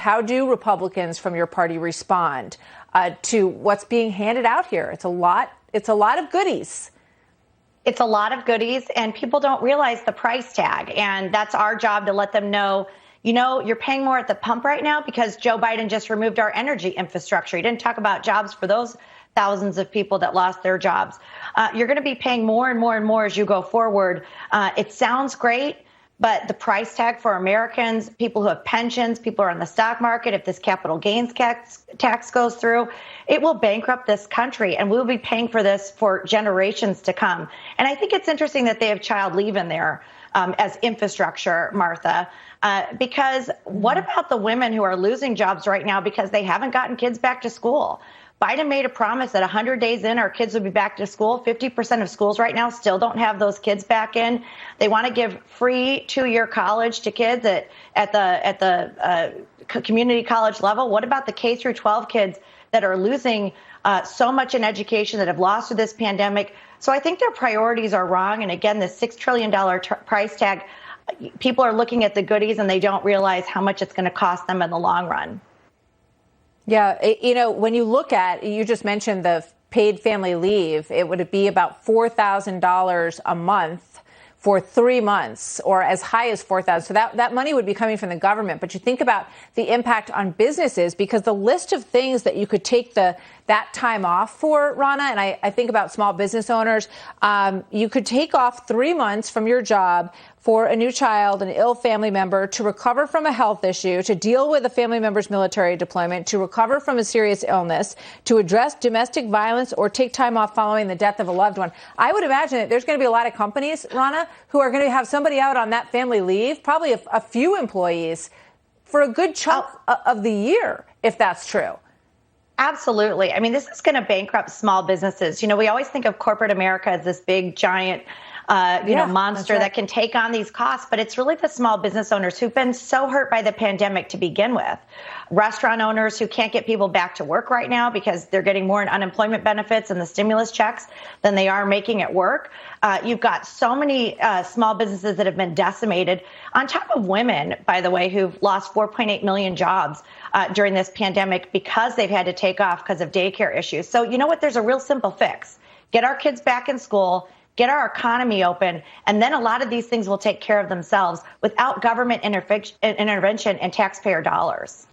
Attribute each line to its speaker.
Speaker 1: How do Republicans from your party respond to what's being handed out here? It's a lot. It's a lot of goodies.
Speaker 2: It's a lot of goodies, and people don't realize the price tag. And that's our job to let them know, you're paying more at the pump right now because Joe Biden just removed our energy infrastructure. He didn't talk about jobs for those thousands of people that lost their jobs. You're going to be paying more and more and more as you go forward. It sounds great, but the price tag for Americans, people who have pensions, people who are on the stock market, if this capital gains tax goes through, it will bankrupt this country, and we'll be paying for this for generations to come. And I think it's interesting that they have child leave in there as infrastructure, Martha, because what about the women who are losing jobs right now because they haven't gotten kids back to school? Biden made a promise that 100 days in, our kids would be back to school. 50% of schools right now still don't have those kids back in. They want to give free 2-year college to kids at the community college level. What about the K through 12 kids that are losing so much in education, that have lost to this pandemic? So I think their priorities are wrong. And again, the $6 trillion price tag, people are looking at the goodies and they don't realize how much it's going to cost them in the long run.
Speaker 1: Yeah, when you look at, you just mentioned the paid family leave, it would be about $4,000 a month for 3 months, or as high as $4,000. So that money would be coming from the government. But you think about the impact on businesses, because the list of things that you could take that time off for, Rana, and I think about small business owners, you could take off 3 months from your job for a new child, an ill family member, to recover from a health issue, to deal with a family member's military deployment, to recover from a serious illness, to address domestic violence, or take time off following the death of a loved one. I would imagine that there's going to be a lot of companies, Rana, who are going to have somebody out on that family leave, probably a few employees, for a good chunk of the year, if that's true.
Speaker 2: Absolutely. I mean, this is going to bankrupt small businesses. We always think of corporate America as this big, giant, monster that can take on these costs. But it's really the small business owners who've been so hurt by the pandemic to begin with. Restaurant owners who can't get people back to work right now because they're getting more in unemployment benefits and the stimulus checks than they are making at work. You've got so many small businesses that have been decimated, on top of women, by the way, who've lost 4.8 million jobs during this pandemic because they've had to take off because of daycare issues. So you know what? There's a real simple fix. Get our kids back in school, get our economy open, and then a lot of these things will take care of themselves without government intervention and taxpayer dollars.